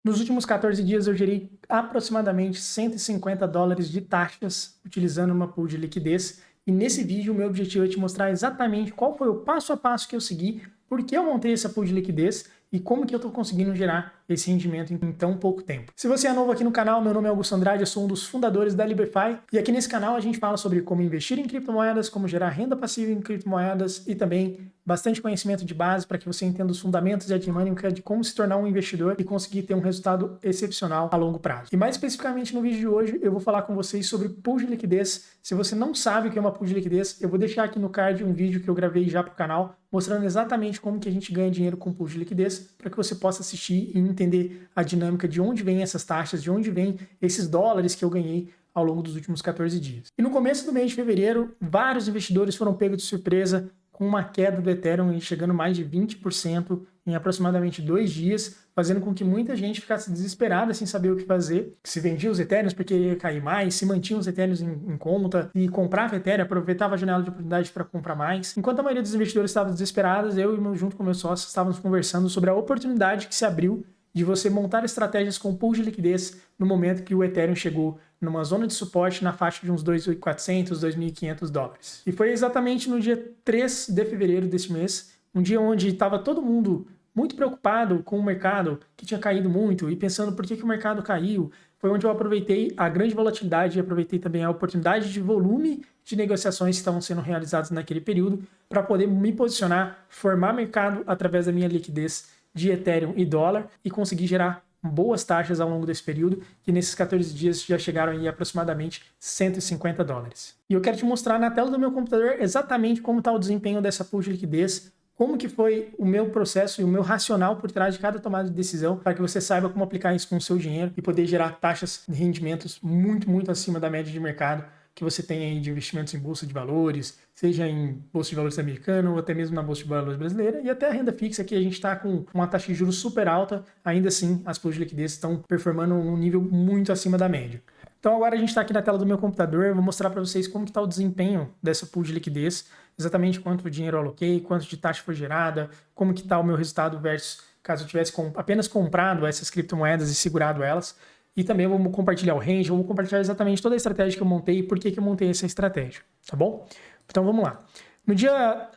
Nos últimos 14 dias eu gerei aproximadamente $150 de taxas utilizando uma pool de liquidez. E nesse vídeo o meu objetivo é te mostrar exatamente qual foi o passo a passo que eu segui, por que eu montei essa pool de liquidez e como que eu estou conseguindo gerar esse rendimento em tão pouco tempo. Se você é novo aqui no canal, meu nome é Augusto Andrade, eu sou um dos fundadores da Liberfy e aqui nesse canal a gente fala sobre como investir em criptomoedas, como gerar renda passiva em criptomoedas e também bastante conhecimento de base para que você entenda os fundamentos e a dinâmica de como se tornar um investidor e conseguir ter um resultado excepcional a longo prazo. E mais especificamente no vídeo de hoje eu vou falar com vocês sobre pool de liquidez. Se você não sabe o que é uma pool de liquidez, eu vou deixar aqui no card um vídeo que eu gravei já para o canal mostrando exatamente como que a gente ganha dinheiro com pool de liquidez para que você possa assistir e entender a dinâmica de onde vem essas taxas, de onde vem esses dólares que eu ganhei ao longo dos últimos 14 dias. E no começo do mês de fevereiro, vários investidores foram pegos de surpresa com uma queda do Ethereum chegando mais de 20% em aproximadamente 2 dias, fazendo com que muita gente ficasse desesperada sem saber o que fazer. Se vendia os Ethereums porque ia cair mais, se mantinha os Ethereums em conta e comprava Ethereum, aproveitava a janela de oportunidade para comprar mais. Enquanto a maioria dos investidores estava desesperada, eu e junto com meus sócios estávamos conversando sobre a oportunidade que se abriu de você montar estratégias com pool de liquidez no momento que o Ethereum chegou numa zona de suporte na faixa de uns 2.400, $2.500. E foi exatamente no dia 3 de fevereiro deste mês, um dia onde estava todo mundo muito preocupado com o mercado que tinha caído muito e pensando por que o mercado caiu. Foi onde eu aproveitei a grande volatilidade e aproveitei também a oportunidade de volume de negociações que estavam sendo realizadas naquele período para poder me posicionar, formar mercado através da minha liquidez de Ethereum e dólar e conseguir gerar boas taxas ao longo desse período, que nesses 14 dias já chegaram aí aproximadamente $150. E eu quero te mostrar na tela do meu computador exatamente como está o desempenho dessa pool de liquidez, como que foi o meu processo e o meu racional por trás de cada tomada de decisão, para que você saiba como aplicar isso com o seu dinheiro e poder gerar taxas de rendimentos muito acima da média de mercado que você tem aí de investimentos em bolsa de valores, seja em bolsa de valores americana ou até mesmo na bolsa de valores brasileira, e até a renda fixa, que a gente está com uma taxa de juros super alta, ainda assim as pools de liquidez estão performando num nível muito acima da média. Então agora a gente está aqui na tela do meu computador, eu vou mostrar para vocês como está o desempenho dessa pool de liquidez, exatamente quanto dinheiro eu aloquei, quanto de taxa foi gerada, como que está o meu resultado versus caso eu tivesse apenas comprado essas criptomoedas e segurado elas. E também eu vou compartilhar o range, eu vou compartilhar exatamente toda a estratégia que eu montei e por que eu montei essa estratégia, tá bom? Então vamos lá.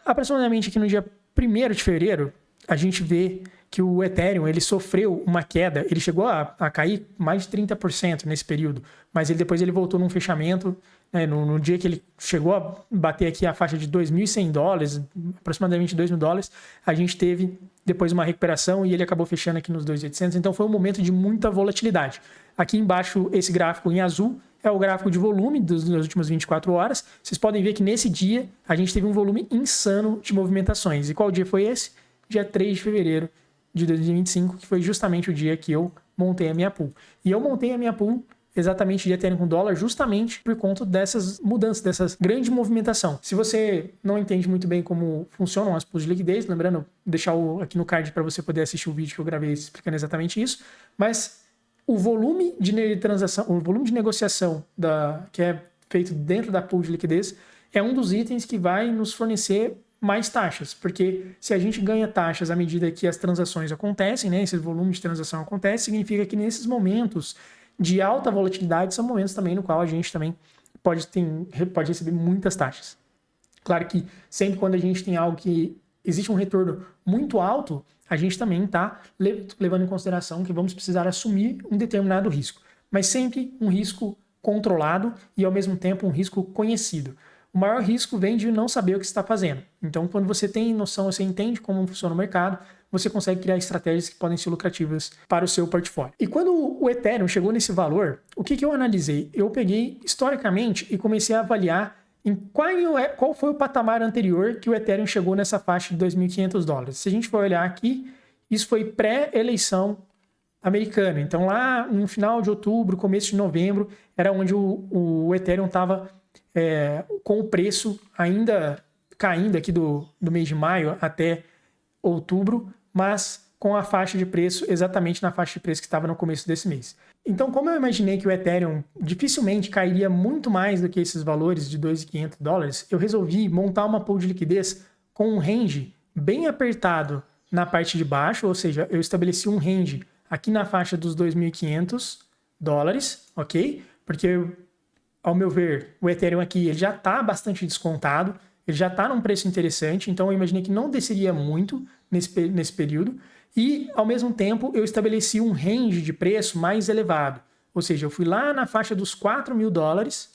Aproximadamente aqui no dia 1º de fevereiro, a gente vê que o Ethereum ele sofreu uma queda, ele chegou a cair mais de 30% nesse período, mas depois ele voltou num fechamento, né, no dia que ele chegou a bater aqui a faixa de $2.100, aproximadamente $2.000, a gente teve depois uma recuperação e ele acabou fechando aqui nos 2.800, então foi um momento de muita volatilidade. Aqui embaixo, esse gráfico em azul é o gráfico de volume das últimas 24 horas. Vocês podem ver que nesse dia a gente teve um volume insano de movimentações. E qual dia foi esse? Dia 3 de fevereiro de 2025, que foi justamente o dia que eu montei a minha pool. E eu montei a minha pool exatamente de Ethereum com dólar justamente por conta dessas mudanças, dessas grande movimentação. Se você não entende muito bem como funcionam as pools de liquidez, lembrando, deixar aqui no card para você poder assistir o vídeo que eu gravei explicando exatamente isso, mas o volume de transação, o volume de negociação que é feito dentro da pool de liquidez é um dos itens que vai nos fornecer mais taxas, porque se a gente ganha taxas à medida que as transações acontecem, né, esse volume de transação acontece, significa que nesses momentos de alta volatilidade são momentos também no qual a gente também pode receber muitas taxas. Claro que sempre quando a gente tem algo que existe um retorno muito alto, a gente também está levando em consideração que vamos precisar assumir um determinado risco, mas sempre um risco controlado e ao mesmo tempo um risco conhecido. O maior risco vem de não saber o que está fazendo. Então, quando você tem noção, você entende como funciona o mercado, você consegue criar estratégias que podem ser lucrativas para o seu portfólio. E quando o Ethereum chegou nesse valor, o que eu analisei? Eu peguei historicamente e comecei a avaliar em qual foi o patamar anterior que o Ethereum chegou nessa faixa de $2.500. Se a gente for olhar aqui, isso foi pré-eleição americana. Então, lá no final de outubro, começo de novembro, era onde o Ethereum estava com o preço ainda caindo aqui do mês de maio até outubro, mas com a faixa de preço exatamente na faixa de preço que estava no começo desse mês. Então, como eu imaginei que o Ethereum dificilmente cairia muito mais do que esses valores de $2.500, eu resolvi montar uma pool de liquidez com um range bem apertado na parte de baixo, ou seja, eu estabeleci um range aqui na faixa dos 2.500 dólares, ok? Porque, ao meu ver, o Ethereum aqui ele já está bastante descontado, ele já está num preço interessante, então eu imaginei que não desceria muito nesse período. E, ao mesmo tempo, eu estabeleci um range de preço mais elevado. Ou seja, eu fui lá na faixa dos 4.000 dólares,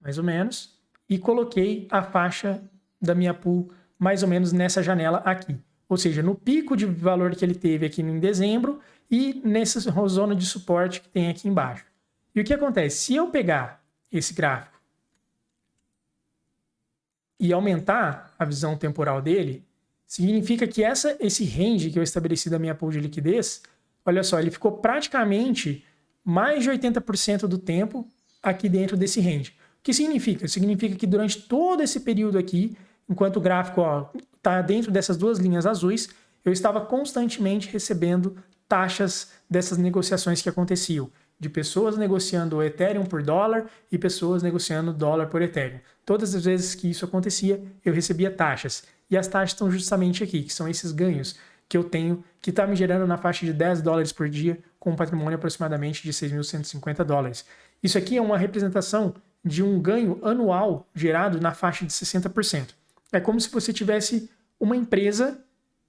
mais ou menos, e coloquei a faixa da minha pool mais ou menos nessa janela aqui. Ou seja, no pico de valor que ele teve aqui em dezembro e nessa zona de suporte que tem aqui embaixo. E o que acontece? Se eu pegar esse gráfico e aumentar a visão temporal dele, significa que esse range que eu estabeleci da minha pool de liquidez, olha só, ele ficou praticamente mais de 80% do tempo aqui dentro desse range. O que significa? Significa que durante todo esse período aqui, enquanto o gráfico está dentro dessas duas linhas azuis, eu estava constantemente recebendo taxas dessas negociações que aconteciam, de pessoas negociando o Ethereum por dólar e pessoas negociando dólar por Ethereum. Todas as vezes que isso acontecia, eu recebia taxas. E as taxas estão justamente aqui, que são esses ganhos que eu tenho, que está me gerando na faixa de 10 dólares por dia, com um patrimônio aproximadamente de 6.150 dólares. Isso aqui é uma representação de um ganho anual gerado na faixa de 60%. É como se você tivesse uma empresa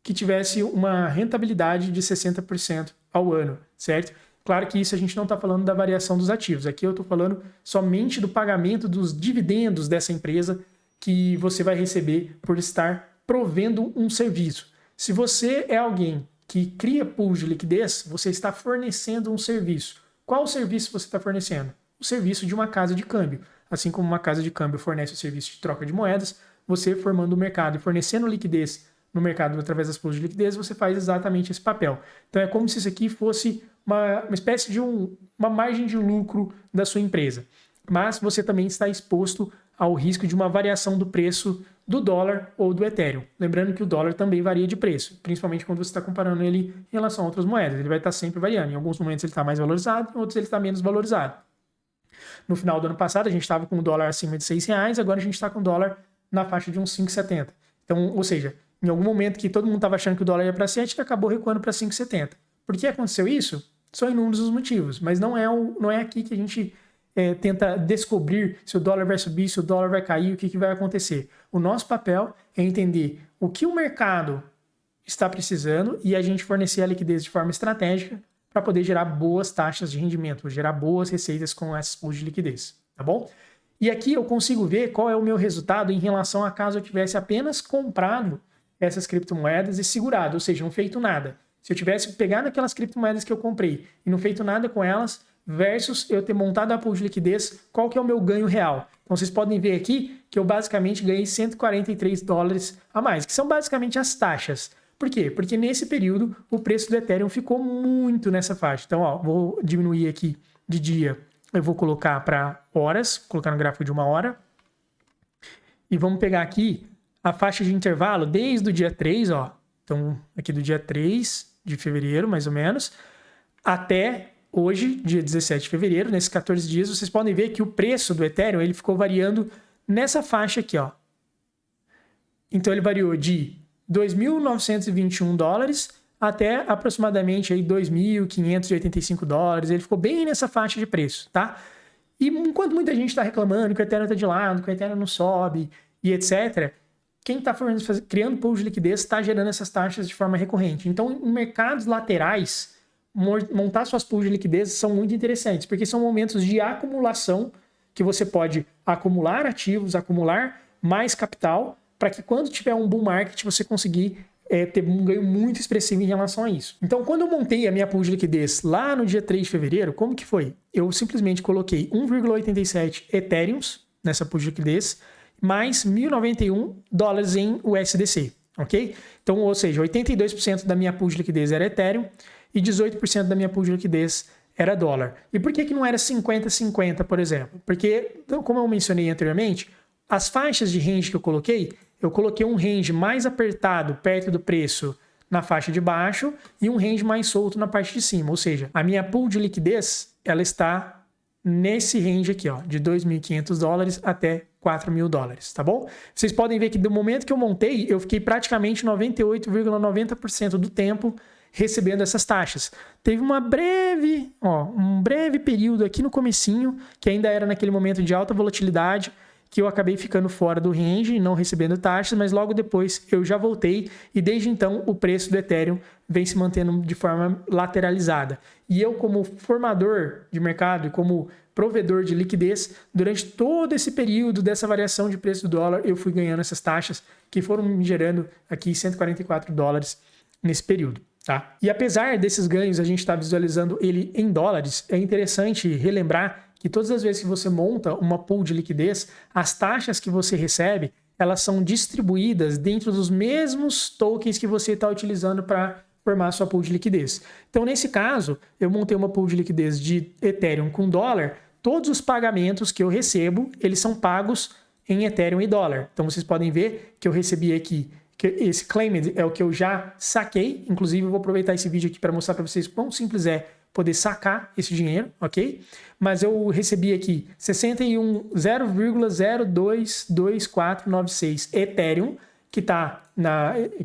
que tivesse uma rentabilidade de 60% ao ano, certo? Claro que isso a gente não está falando da variação dos ativos. Aqui eu estou falando somente do pagamento dos dividendos dessa empresa que você vai receber por estar provendo um serviço. Se você é alguém que cria pools de liquidez, você está fornecendo um serviço. Qual serviço você está fornecendo? O serviço de uma casa de câmbio. Assim como uma casa de câmbio fornece o serviço de troca de moedas, você formando o mercado e fornecendo liquidez no mercado através das pools de liquidez, você faz exatamente esse papel. Então é como se isso aqui fosse uma espécie de uma margem de lucro da sua empresa. Mas você também está exposto ao risco de uma variação do preço do dólar ou do Ethereum. Lembrando que o dólar também varia de preço, principalmente quando você está comparando ele em relação a outras moedas. Ele vai estar sempre variando. Em alguns momentos ele está mais valorizado, em outros ele está menos valorizado. No final do ano passado a gente estava com o dólar acima de R$6, agora a gente está com o dólar na faixa de uns 5,70. Então, ou seja, em algum momento que todo mundo estava achando que o dólar ia para 7, ele acabou recuando para 5,70. Por que aconteceu isso? São inúmeros os motivos, mas não é aqui que a gente tenta descobrir se o dólar vai subir, se o dólar vai cair, o que vai acontecer. O nosso papel é entender o que o mercado está precisando e a gente fornecer a liquidez de forma estratégica para poder gerar boas taxas de rendimento, gerar boas receitas com essas pools de liquidez, tá bom? E aqui eu consigo ver qual é o meu resultado em relação a caso eu tivesse apenas comprado essas criptomoedas e segurado, ou seja, não feito nada. Se eu tivesse pegado aquelas criptomoedas que eu comprei e não feito nada com elas, versus eu ter montado a pool de liquidez, qual que é o meu ganho real? Então vocês podem ver aqui que eu basicamente ganhei 143 dólares a mais, que são basicamente as taxas. Por quê? Porque nesse período o preço do Ethereum ficou muito nessa faixa. Então, ó, vou diminuir aqui de dia, eu vou colocar para horas, colocar no gráfico de 1 hora. E vamos pegar aqui a faixa de intervalo desde o dia 3, ó. Então, aqui do dia 3 de fevereiro, mais ou menos, até hoje, dia 17 de fevereiro, nesses 14 dias, vocês podem ver que o preço do Ethereum ele ficou variando nessa faixa aqui, ó. Então, ele variou de 2.921 dólares até aproximadamente aí 2.585 dólares. Ele ficou bem nessa faixa de preço, tá? E enquanto muita gente está reclamando que o Ethereum está de lado, que o Ethereum não sobe e etc., quem está criando pools de liquidez está gerando essas taxas de forma recorrente. Então, em mercados laterais, montar suas pools de liquidez são muito interessantes, porque são momentos de acumulação que você pode acumular ativos, acumular mais capital, para que quando tiver um bull market você conseguir ter um ganho muito expressivo em relação a isso. Então, quando eu montei a minha pool de liquidez lá no dia 3 de fevereiro, como que foi? Eu simplesmente coloquei 1,87 Ethereums nessa pool de liquidez, mais 1.091 dólares em USDC, ok? Então, ou seja, 82% da minha pool de liquidez era Ethereum e 18% da minha pool de liquidez era dólar. E por que não era 50-50, por exemplo? Porque, como eu mencionei anteriormente, as faixas de range que eu coloquei um range mais apertado perto do preço na faixa de baixo e um range mais solto na parte de cima. Ou seja, a minha pool de liquidez ela está nesse range aqui, ó, de 2.500 dólares até 4.000 dólares, tá bom? Vocês podem ver que do momento que eu montei, eu fiquei praticamente 98,90% do tempo recebendo essas taxas. Teve um breve período aqui no comecinho, que ainda era naquele momento de alta volatilidade, que eu acabei ficando fora do range e não recebendo taxas, mas logo depois eu já voltei e desde então o preço do Ethereum vem se mantendo de forma lateralizada. E eu, como formador de mercado e como provedor de liquidez, durante todo esse período dessa variação de preço do dólar, eu fui ganhando essas taxas que foram me gerando aqui $144 nesse período. Tá? E apesar desses ganhos, a gente está visualizando ele em dólares, é interessante relembrar que todas as vezes que você monta uma pool de liquidez, as taxas que você recebe, elas são distribuídas dentro dos mesmos tokens que você está utilizando para formar a sua pool de liquidez. Então, nesse caso, eu montei uma pool de liquidez de Ethereum com dólar, todos os pagamentos que eu recebo, eles são pagos em Ethereum e dólar. Então, vocês podem ver que eu recebi aqui, que esse claimed é o que eu já saquei, inclusive eu vou aproveitar esse vídeo aqui para mostrar para vocês quão simples é poder sacar esse dinheiro, ok? Mas eu recebi aqui 0,022496 Ethereum, que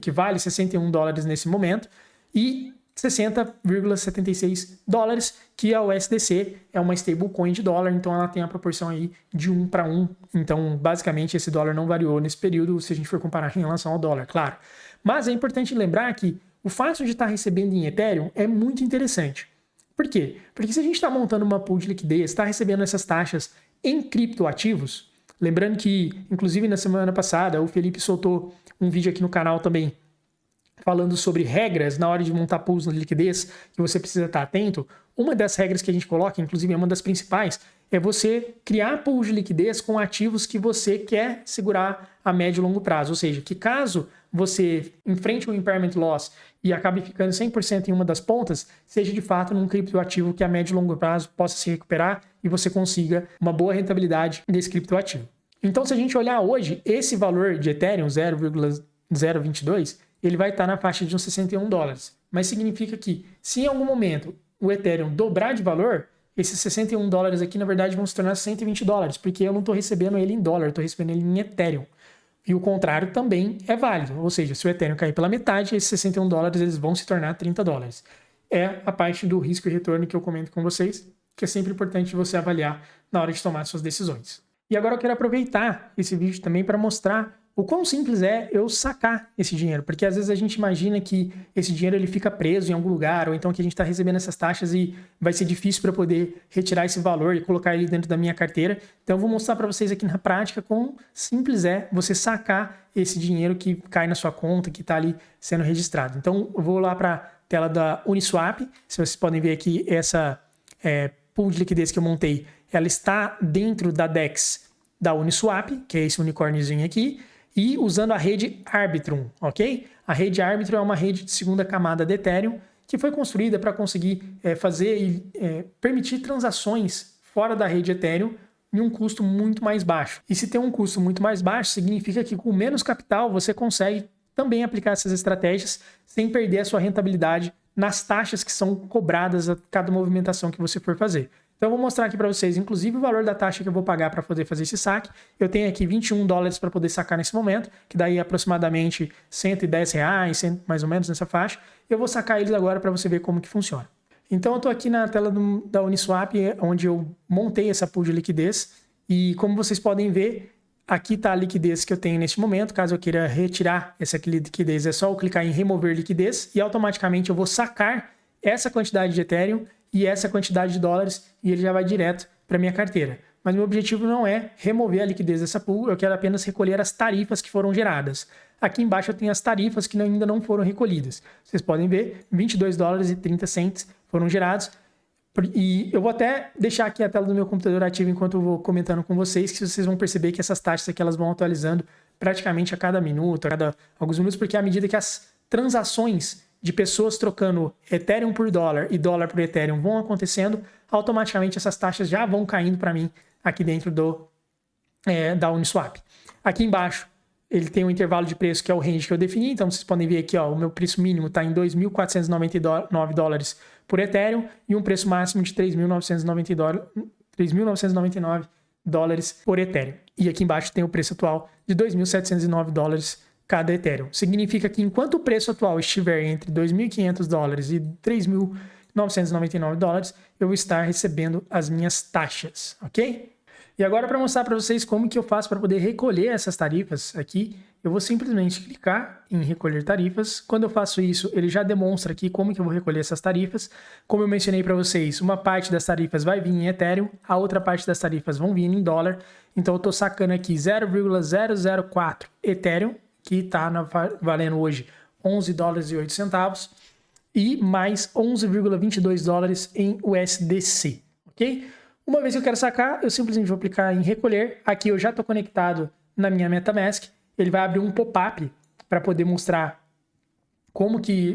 vale $61 nesse momento, e $60,76, que a USDC é uma stablecoin de dólar, então ela tem a proporção aí de 1 para 1. Então, basicamente, esse dólar não variou nesse período, se a gente for comparar em relação ao dólar, claro. Mas é importante lembrar que o fato de estar recebendo em Ethereum é muito interessante. Por quê? Porque se a gente está montando uma pool de liquidez, está recebendo essas taxas em criptoativos, lembrando que, inclusive na semana passada, o Felipe soltou um vídeo aqui no canal também falando sobre regras na hora de montar pools de liquidez que você precisa estar atento. Uma das regras que a gente coloca, inclusive é uma das principais, é você criar pools de liquidez com ativos que você quer segurar a médio e longo prazo. Ou seja, que caso você enfrente um impairment loss e acabe ficando 100% em uma das pontas, seja de fato num criptoativo que a médio e longo prazo possa se recuperar e você consiga uma boa rentabilidade desse criptoativo. Então, se a gente olhar hoje, esse valor de Ethereum, 0,022, ele vai estar na faixa de uns $61. Mas significa que, se em algum momento o Ethereum dobrar de valor, esses $61 aqui, na verdade, vão se tornar $120, porque eu não estou recebendo ele em dólar, eu estou recebendo ele em Ethereum. E o contrário também é válido. Ou seja, se o Ethereum cair pela metade, esses $61 eles vão se tornar $30. É a parte do risco e retorno que eu comento com vocês, que é sempre importante você avaliar na hora de tomar suas decisões. E agora eu quero aproveitar esse vídeo também para mostrar o quão simples é eu sacar esse dinheiro, porque às vezes a gente imagina que esse dinheiro ele fica preso em algum lugar, ou então que a gente está recebendo essas taxas e vai ser difícil para poder retirar esse valor e colocar ele dentro da minha carteira. Então eu vou mostrar para vocês aqui na prática quão simples é você sacar esse dinheiro que cai na sua conta, que está ali sendo registrado. Então eu vou lá para a tela da Uniswap, se vocês podem ver aqui essa pool de liquidez que eu montei, ela está dentro da DEX da Uniswap, que é esse unicórniozinho aqui, e usando a rede Arbitrum, ok? A rede Arbitrum é uma rede de segunda camada de Ethereum que foi construída para conseguir fazer e permitir transações fora da rede Ethereum em um custo muito mais baixo. E se tem um custo muito mais baixo, significa que com menos capital você consegue também aplicar essas estratégias sem perder a sua rentabilidade nas taxas que são cobradas a cada movimentação que você for fazer. Então eu vou mostrar aqui para vocês, inclusive o valor da taxa que eu vou pagar para poder fazer esse saque. Eu tenho aqui $21 para poder sacar nesse momento, que daí é aproximadamente R$110, mais ou menos nessa faixa. Eu vou sacar eles agora para você ver como que funciona. Então eu estou aqui na tela da Uniswap, onde eu montei essa pool de liquidez. E como vocês podem ver, aqui está a liquidez que eu tenho neste momento. Caso eu queira retirar essa liquidez, é só eu clicar em remover liquidez e automaticamente eu vou sacar essa quantidade de Ethereum e essa quantidade de dólares e ele já vai direto para minha carteira. Mas meu objetivo não é remover a liquidez dessa pool, eu quero apenas recolher as tarifas que foram geradas. Aqui embaixo eu tenho as tarifas que ainda não foram recolhidas. Vocês podem ver, $22,30 foram gerados. E eu vou até deixar aqui a tela do meu computador ativa enquanto eu vou comentando com vocês, que vocês vão perceber que essas taxas aqui elas vão atualizando praticamente a cada minuto, a cada alguns minutos, porque à medida que as transações de pessoas trocando Ethereum por dólar e dólar por Ethereum vão acontecendo, automaticamente essas taxas já vão caindo para mim aqui dentro da Uniswap. Aqui embaixo ele tem um intervalo de preço que é o range que eu defini, então vocês podem ver aqui, ó, o meu preço mínimo está em $2.499 por Ethereum e um preço máximo de $3.999 por Ethereum. E aqui embaixo tem o preço atual de $2.709 cada Ethereum. Significa que enquanto o preço atual estiver entre $2.500 e $3.999, eu vou estar recebendo as minhas taxas, ok? E agora, para mostrar para vocês como que eu faço para poder recolher essas tarifas aqui, eu vou simplesmente clicar em recolher tarifas. Quando eu faço isso, ele já demonstra aqui como que eu vou recolher essas tarifas. Como eu mencionei para vocês, uma parte das tarifas vai vir em Ethereum, a outra parte das tarifas vão vir em dólar. Então eu estou sacando aqui 0,004 Ethereum, que está valendo hoje $11,08, e mais $11,22 em USDC, ok? Uma vez que eu quero sacar, eu simplesmente vou clicar em recolher. Aqui eu já estou conectado na minha MetaMask. Ele vai abrir um pop-up para poder mostrar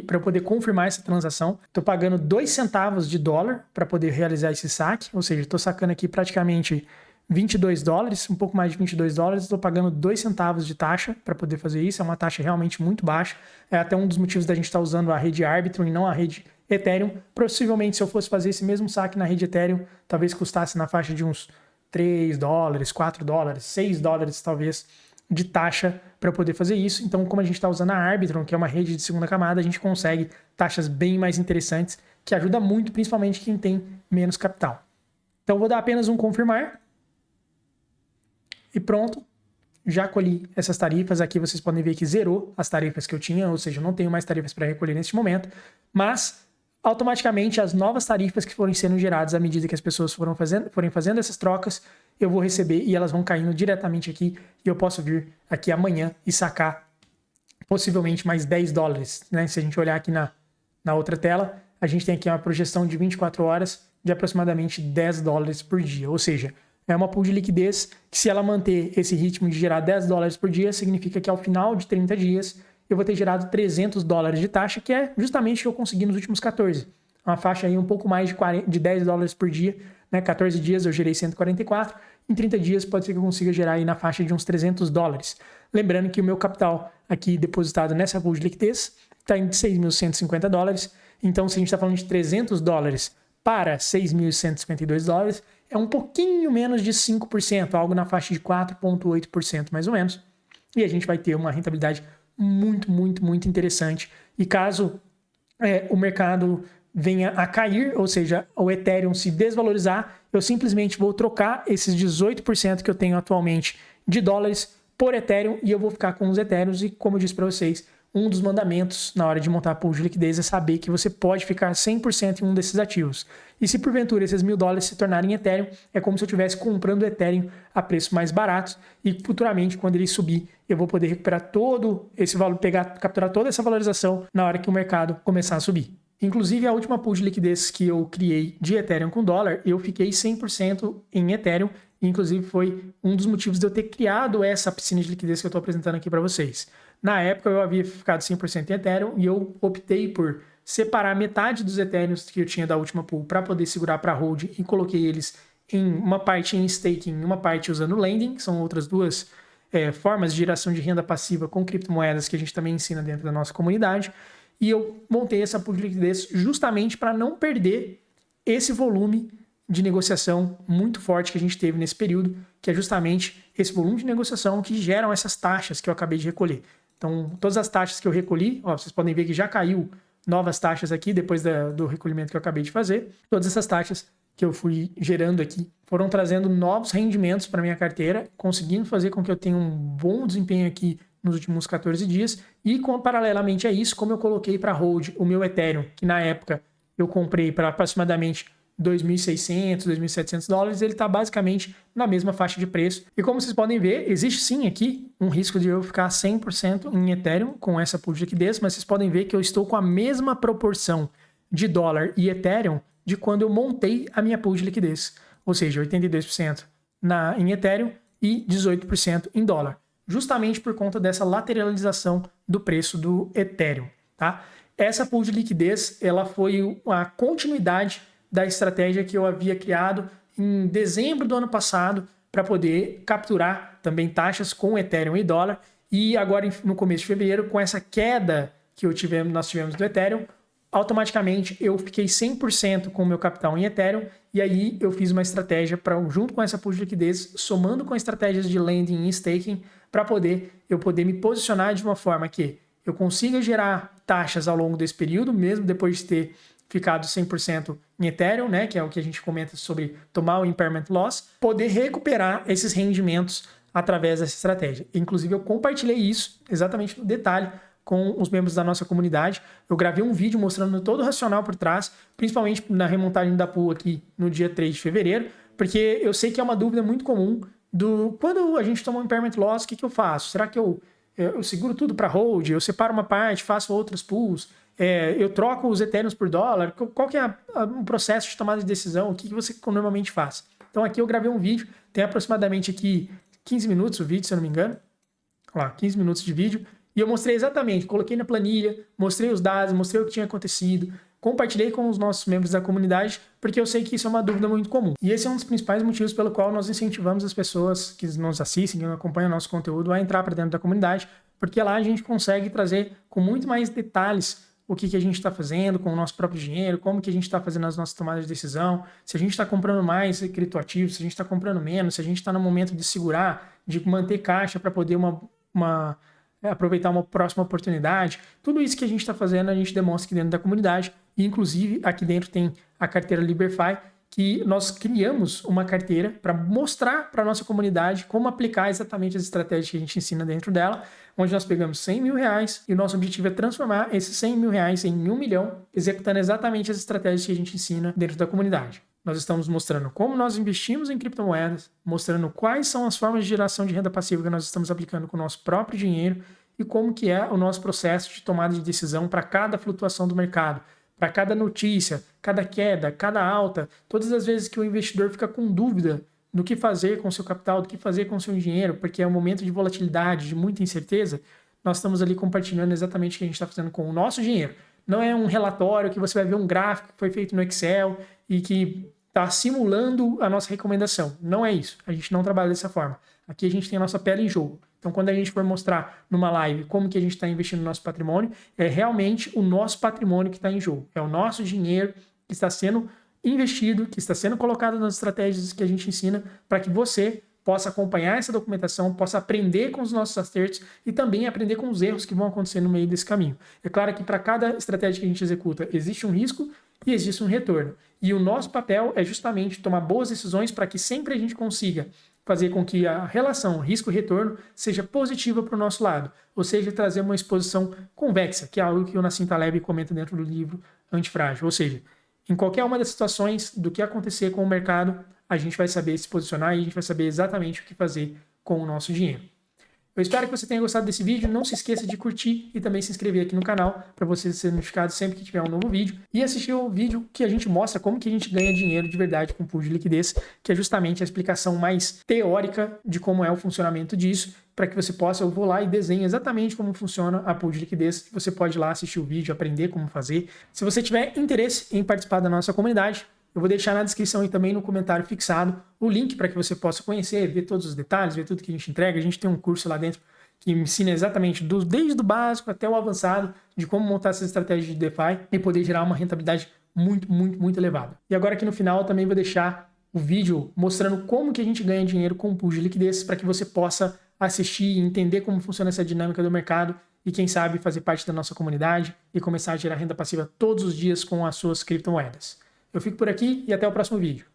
para eu poder confirmar essa transação. Estou pagando 2 centavos de dólar para poder realizar esse saque, ou seja, estou sacando aqui praticamente $22, um pouco mais de $22, estou pagando 2 centavos de taxa para poder fazer isso. É uma taxa realmente muito baixa. É até um dos motivos da gente estar usando a rede Arbitrum e não a rede Ethereum. Possivelmente, se eu fosse fazer esse mesmo saque na rede Ethereum, talvez custasse na faixa de uns $3, $4, $6 talvez de taxa para poder fazer isso. Então, como a gente está usando a Arbitrum, que é uma rede de segunda camada, a gente consegue taxas bem mais interessantes, que ajuda muito, principalmente quem tem menos capital. Então, vou dar apenas um confirmar. E pronto, já colhi essas tarifas. Aqui vocês podem ver que zerou as tarifas que eu tinha, ou seja, eu não tenho mais tarifas para recolher neste momento, mas automaticamente as novas tarifas que forem sendo geradas à medida que as pessoas forem fazendo essas trocas, eu vou receber e elas vão caindo diretamente aqui, e eu posso vir aqui amanhã e sacar possivelmente mais $10, né? Se a gente olhar aqui na outra tela, a gente tem aqui uma projeção de 24 horas de aproximadamente $10 por dia, ou seja, é uma pool de liquidez que, se ela manter esse ritmo de gerar $10 por dia, significa que ao final de 30 dias eu vou ter gerado $300 de taxa, que é justamente o que eu consegui nos últimos 14. Uma faixa aí um pouco mais de $10 por dia, né? 14 dias eu gerei 144, em 30 dias pode ser que eu consiga gerar aí na faixa de uns $300. Lembrando que o meu capital aqui depositado nessa pool de liquidez está em $6.150, então se a gente está falando de $300 para $6.152, é um pouquinho menos de 5%, algo na faixa de 4,8% mais ou menos, e a gente vai ter uma rentabilidade muito, muito, muito interessante. E caso o mercado venha a cair, ou seja, o Ethereum se desvalorizar, eu simplesmente vou trocar esses 18% que eu tenho atualmente de dólares por Ethereum, e eu vou ficar com os Ethereums. E como eu disse para vocês, um dos mandamentos na hora de montar a pool de liquidez é saber que você pode ficar 100% em um desses ativos. E se porventura esses $1.000 se tornarem Ethereum, é como se eu estivesse comprando Ethereum a preço mais barato, e futuramente, quando ele subir, eu vou poder recuperar todo esse valor, capturar toda essa valorização na hora que o mercado começar a subir. Inclusive, a última pool de liquidez que eu criei de Ethereum com dólar, eu fiquei 100% em Ethereum. Inclusive, foi um dos motivos de eu ter criado essa piscina de liquidez que eu estou apresentando aqui para vocês. Na época, eu havia ficado 100% em Ethereum e eu optei por separar metade dos Ethereums que eu tinha da última pool para poder segurar para hold, e coloquei eles em uma parte em staking e uma parte usando lending, que são outras duas formas de geração de renda passiva com criptomoedas que a gente também ensina dentro da nossa comunidade. E eu montei essa pool de liquidez justamente para não perder esse volume de negociação muito forte que a gente teve nesse período, que é justamente esse volume de negociação que geram essas taxas que eu acabei de recolher. Então, todas as taxas que eu recolhi, vocês podem ver que já caiu novas taxas aqui depois do recolhimento que eu acabei de fazer. Todas essas taxas que eu fui gerando aqui foram trazendo novos rendimentos para minha carteira, conseguindo fazer com que eu tenha um bom desempenho aqui nos últimos 14 dias, e paralelamente a isso, como eu coloquei para hold o meu Ethereum, que na época eu comprei para aproximadamente $2.600, $2.700, ele está basicamente na mesma faixa de preço. E como vocês podem ver, existe sim aqui um risco de eu ficar 100% em Ethereum com essa pool de liquidez, mas vocês podem ver que eu estou com a mesma proporção de dólar e Ethereum de quando eu montei a minha pool de liquidez, ou seja, 82% em Ethereum e 18% em dólar, justamente por conta dessa lateralização do preço do Ethereum, tá? Essa pool de liquidez, ela foi a continuidade da estratégia que eu havia criado em dezembro do ano passado para poder capturar também taxas com Ethereum e dólar. E agora, no começo de fevereiro, com essa queda que nós tivemos do Ethereum, automaticamente eu fiquei 100% com o meu capital em Ethereum, e aí eu fiz uma estratégia para, junto com essa pool de liquidez, somando com estratégias de lending e staking, para eu poder me posicionar de uma forma que eu consiga gerar taxas ao longo desse período, mesmo depois de ter ficado 100% em Ethereum, né, que é o que a gente comenta sobre tomar o impairment loss, poder recuperar esses rendimentos através dessa estratégia. Inclusive, eu compartilhei isso exatamente no detalhe com os membros da nossa comunidade. Eu gravei um vídeo mostrando todo o racional por trás, principalmente na remontagem da pool aqui no dia 3 de fevereiro, porque eu sei que é uma dúvida muito comum do quando a gente toma um impairment loss, o que eu faço? Será que eu seguro tudo para hold? Eu separo uma parte, faço outras pools? Eu troco os Ethereums por dólar? Qual que é o processo de tomada de decisão? O que você normalmente faz? Então aqui eu gravei um vídeo, tem aproximadamente aqui 15 minutos o vídeo, se eu não me engano. Olha lá, 15 minutos de vídeo. E eu mostrei exatamente, coloquei na planilha, mostrei os dados, mostrei o que tinha acontecido, compartilhei com os nossos membros da comunidade, porque eu sei que isso é uma dúvida muito comum. E esse é um dos principais motivos pelo qual nós incentivamos as pessoas que nos assistem, que acompanham nosso conteúdo, a entrar para dentro da comunidade, porque lá a gente consegue trazer com muito mais detalhes o que a gente está fazendo com o nosso próprio dinheiro, como que a gente está fazendo as nossas tomadas de decisão, se a gente está comprando mais criptoativos, se a gente está comprando menos, se a gente está no momento de segurar, de manter caixa para poder aproveitar uma próxima oportunidade. Tudo isso que a gente está fazendo, a gente demonstra aqui dentro da comunidade. E, inclusive, aqui dentro tem a carteira Liberfy, que nós criamos uma carteira para mostrar para a nossa comunidade como aplicar exatamente as estratégias que a gente ensina dentro dela, onde nós pegamos 100 mil reais e o nosso objetivo é transformar esses 100 mil reais em 1 milhão, executando exatamente as estratégias que a gente ensina dentro da comunidade. Nós estamos mostrando como nós investimos em criptomoedas, mostrando quais são as formas de geração de renda passiva que nós estamos aplicando com o nosso próprio dinheiro e como que é o nosso processo de tomada de decisão para cada flutuação do mercado, para cada notícia, cada queda, cada alta, todas as vezes que o investidor fica com dúvida do que fazer com o seu capital, do que fazer com o seu dinheiro, porque é um momento de volatilidade, de muita incerteza, nós estamos ali compartilhando exatamente o que a gente está fazendo com o nosso dinheiro. Não é um relatório que você vai ver um gráfico que foi feito no Excel e que está simulando a nossa recomendação. Não é isso. A gente não trabalha dessa forma. Aqui a gente tem a nossa pele em jogo. Então, quando a gente for mostrar numa live como que a gente está investindo no nosso patrimônio, é realmente o nosso patrimônio que está em jogo. É o nosso dinheiro que está sendo investido, que está sendo colocado nas estratégias que a gente ensina para que você possa acompanhar essa documentação, possa aprender com os nossos acertos e também aprender com os erros que vão acontecer no meio desse caminho. É claro que para cada estratégia que a gente executa, existe um risco e existe um retorno. E o nosso papel é justamente tomar boas decisões para que sempre a gente consiga fazer com que a relação risco-retorno seja positiva para o nosso lado, ou seja, trazer uma exposição convexa, que é algo que o Nassim Taleb comenta dentro do livro Antifrágil. Ou seja, em qualquer uma das situações do que acontecer com o mercado, a gente vai saber se posicionar e a gente vai saber exatamente o que fazer com o nosso dinheiro. Eu espero que você tenha gostado desse vídeo. Não se esqueça de curtir e também se inscrever aqui no canal para você ser notificado sempre que tiver um novo vídeo. E assistir o vídeo que a gente mostra como que a gente ganha dinheiro de verdade com pool de liquidez, que é justamente a explicação mais teórica de como é o funcionamento disso, para que você possa, eu vou lá e desenho exatamente como funciona a pool de liquidez. Você pode ir lá assistir o vídeo, aprender como fazer. Se você tiver interesse em participar da nossa comunidade, eu vou deixar na descrição e também no comentário fixado o link para que você possa conhecer, ver todos os detalhes, ver tudo que a gente entrega. A gente tem um curso lá dentro que ensina exatamente desde o básico até o avançado de como montar essas estratégias de DeFi e poder gerar uma rentabilidade muito, muito, muito elevada. E agora aqui no final eu também vou deixar o vídeo mostrando como que a gente ganha dinheiro com o pool de liquidez para que você possa assistir e entender como funciona essa dinâmica do mercado e quem sabe fazer parte da nossa comunidade e começar a gerar renda passiva todos os dias com as suas criptomoedas. Eu fico por aqui e até o próximo vídeo.